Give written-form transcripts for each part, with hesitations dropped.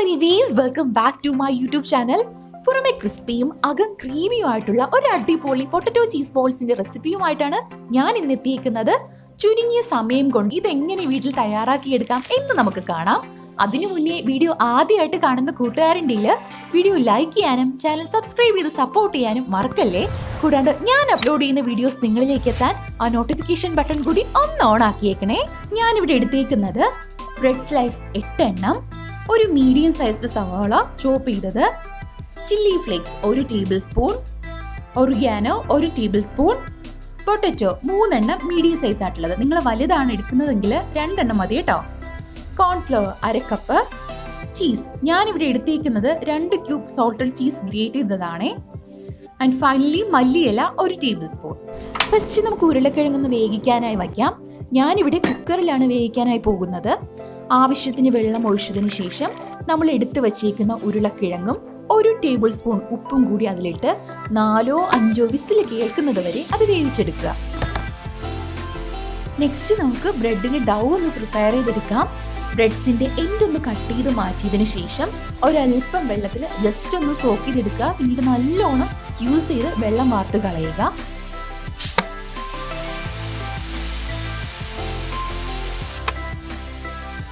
Anyways welcome back to my YouTube channel. പുറമെ ക്രിസ്പിയും അകം ക്രീമിയുമായിട്ടുള്ള ഒരു അടിപൊളി പൊട്ടറ്റോ ചീസ് ബോൾസിന്റെ റെസിപ്പിയുമായിട്ടാണ് ഞാൻ ഇന്ന് എത്തിയിരിക്കുന്നത്. ചുരുങ്ങിയ സമയം കൊണ്ട് ഇതെങ്ങനെ വീട്ടിൽ തയ്യാറാക്കിയെടുക്കാം എന്ന് നമുക്ക് കാണാം. അതിനു മുന്നേ വീഡിയോ ആദ്യമായിട്ട് കാണുന്ന കൂട്ടുകാരുണ്ടെങ്കിൽ വീഡിയോ ലൈക്ക് ചെയ്യാനും ചാനൽ സബ്സ്ക്രൈബ് ചെയ്ത് സപ്പോർട്ട് ചെയ്യാനും മറക്കല്ലേ. കൂടാതെ ഞാൻ അപ്ലോഡ് ചെയ്യുന്ന വീഡിയോസ് നിങ്ങളിലേക്ക് എത്താൻ ആ നോട്ടിഫിക്കേഷൻ ബട്ടൺ കൂടി ഒന്ന് ഓൺ ആക്കിയേക്കണേ. ഞാനിവിടെ എടുത്തേക്കുന്നത് ബ്രെഡ് സ്ലൈസ് 8 എണ്ണം, ഒരു മീഡിയം സൈസ്ഡ് സവാള ചോപ്പ് ചെയ്തത്, chilli flakes 1 table spoon, oregano 1 table spoon, potato 3 എണ്ണം മീഡിയം സൈസ് ആയിട്ടുള്ളത്, നിങ്ങൾ വലുതാണ് എടുക്കുന്നതെങ്കിൽ 2 എണ്ണം മതി കേട്ടോ, കോൺഫ്ലവർ 1/2 കപ്പ്, ചീസ് ഞാനിവിടെ എടുത്തേക്കുന്നത് 2 ക്യൂബ് സോൾട്ടഡ് ചീസ് ഗ്രേറ്റ് ചെയ്തതാണ്, ആൻഡ് ഫൈനലി മല്ലിയില 1 ടേബിൾ സ്പൂൺ. ഫസ്റ്റ് നമുക്ക് ഉരുളക്കിഴങ്ങൊന്ന് വേവിക്കാനായി വയ്ക്കാം. ഞാനിവിടെ കുക്കറിലാണ് വേവിക്കാനായി പോകുന്നത്. ആവശ്യത്തിന് വെള്ളം ഒഴിച്ചതിന് ശേഷം നമ്മൾ എടുത്തു വച്ചേക്കുന്ന ഉരുളക്കിഴങ്ങും 1 ടേബിൾ സ്പൂൺ ഉപ്പും കൂടി അതിലിട്ട് 4-5 വിസിൽ കേൾക്കുന്നത് വരെ അത് വേവിച്ചെടുക്കുക. നെക്സ്റ്റ് നമുക്ക് ബ്രെഡിന് ഡൗ ഒന്ന് പ്രിപ്പയർ ചെയ്തെടുക്കാം. ബ്രെഡ്സിന്റെ എൻഡ് ഒന്ന് കട്ട് ചെയ്ത് മാറ്റിയതിന് ശേഷം ഒരല്പം വെള്ളത്തിൽ ജസ്റ്റ് ഒന്ന് സോക്ക് ചെയ്തെടുക്കുക. പിന്നീട് നല്ലോണം സ്ക്യൂസ് ചെയ്ത് വെള്ളം വാർത്ത് കളയുക.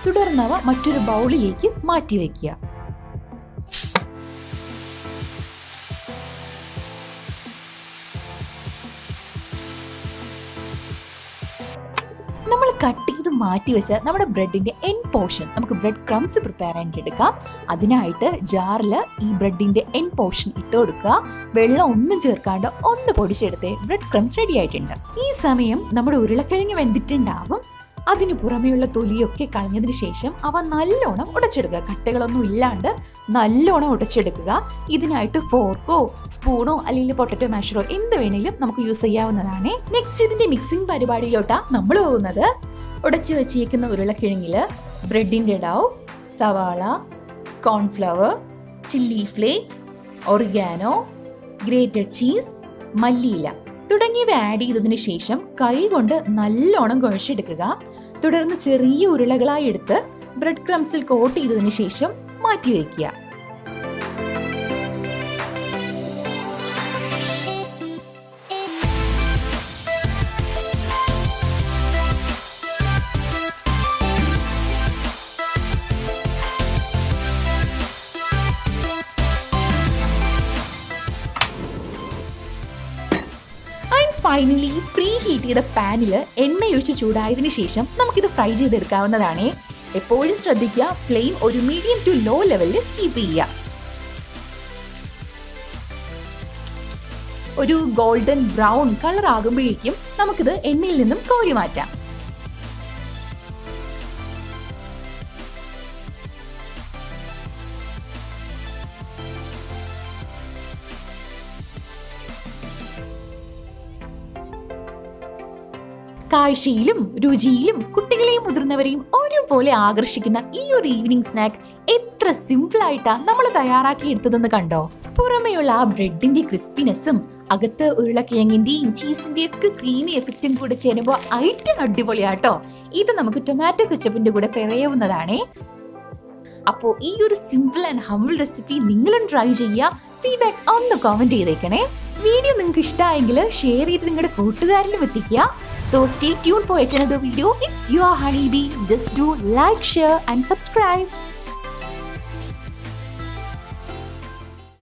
തുടർന്നവ മറ്റൊരു ബൗളിലേക്ക് മാറ്റി വയ്ക്കുക. നമ്മൾ കട്ട് ചെയ്ത് മാറ്റി വെച്ച നമ്മുടെ ബ്രെഡിന്റെ എൻഡ് പോർഷൻ നമുക്ക് ബ്രെഡ് ക്രംസ് പ്രിപ്പയർ ചെയ്ത് എടുക്കാം. അതിനായിട്ട് ജാറിൽ ഈ ബ്രെഡിന്റെ എൻഡ് പോർഷൻ ഇട്ട് കൊടുക്കുക. വെള്ളം ഒന്നും ചേർക്കാണ്ട് ഒന്ന് പൊടിച്ചെടുത്തേ ബ്രെഡ് ക്രംസ് റെഡി ആയിട്ടുണ്ട്. ഈ സമയം നമ്മുടെ ഉരുളക്കിഴങ്ങ് വെന്തിട്ടുണ്ടാവും. അതിന് പുറമെയുള്ള തൊലിയൊക്കെ കളഞ്ഞതിന് ശേഷം അവ നല്ലോണം ഉടച്ചെടുക്കുക. കട്ടകളൊന്നും ഇല്ലാണ്ട് നല്ലോണം ഉടച്ചെടുക്കുക. ഇതിനായിട്ട് ഫോർക്കോ സ്പൂണോ അല്ലെങ്കിൽ പൊട്ടറ്റോ മാഷറോ എന്ത് വേണേലും നമുക്ക് യൂസ് ചെയ്യാവുന്നതാണ്. നെക്സ്റ്റ് ഇതിന്റെ മിക്സിംഗ് പരിപാടിയിലോട്ടാ നമ്മൾ പോകുന്നത്. ഉടച്ചു വെച്ചേക്കുന്ന ഉരുളക്കിഴങ്ങിൽ ബ്രെഡിന്റെ ഡൗ, സവാള, cornflour, chilli flakes, oregano, grated cheese, മല്ലിയില തുടങ്ങിയവ ആഡ് ചെയ്തതിന് ശേഷം കൈ കൊണ്ട് നല്ലോണം കുഴച്ചെടുക്കുക. തുടർന്ന് ചെറിയ ഉരുളകളായി എടുത്ത് ബ്രെഡ് ക്രംസിൽ കോട്ട് ചെയ്തതിന് ശേഷം മാറ്റി വയ്ക്കുക. ഫൈനലി പ്രീ ഹീറ്റ് ചെയ്ത പാനിൽ എണ്ണയൊഴിച്ച് ചൂടായതിനു ശേഷം നമുക്കിത് ഫ്രൈ ചെയ്തെടുക്കാവുന്നതാണ്. എപ്പോഴും ശ്രദ്ധിക്കുക, ഫ്ലെയിം ഒരു മീഡിയം ടു ലോ ലെവലിൽ കീപ്പ് ചെയ്യുക. ഒരു ഗോൾഡൻ ബ്രൗൺ കളർ ആകുമ്പോഴേക്കും നമുക്കിത് എണ്ണയിൽ നിന്നും കോരി മാറ്റാം. കാഴ്ചയിലും രുചിയിലും കുട്ടികളെയും മുതിർന്നവരെയും ഒരുപോലെ ആകർഷിക്കുന്ന ഈ ഒരു ഈവനിങ് സ്നാക്ക് എത്ര സിമ്പിൾ ആയിട്ടാ നമ്മൾ തയ്യാറാക്കി എടുത്തതെന്ന് കണ്ടോ. പുറമെയുള്ള ആ ബ്രെഡിന്റെ ക്രിസ്പിനെസ്സും അകത്ത് ഉരുളക്കിഴങ്ങിന്റെയും ചീസിന്റെയും ഒക്കെ ക്രീമി എഫക്റ്റും കൂടെ ചേരുമ്പോൾ ഐറ്റം അടിപൊളിയാട്ടോ. ഇത് നമുക്ക് ടൊമാറ്റോ കെച്ചപ്പിന്റെ കൂടെ പറയാവുന്നതാണ്. അപ്പോൾ ഈ ഒരു സിമ്പിൾ ആൻഡ് ഹംബിൾ റെസിപ്പി നിങ്ങളും ട്രൈ ചെയ്യുക. ഫീഡ്ബാക്ക് ഒന്ന് കമന്റ് ചെയ്തേക്കണേ. വീഡിയോ നിങ്ങൾക്ക് ഇഷ്ടമായെങ്കിൽ ഷെയർ ചെയ്ത് നിങ്ങളുടെ കൂട്ടുകാരിലും എത്തിക്കുക. So stay tuned for yet another video. It's your Honeybee. Just do like, share and subscribe.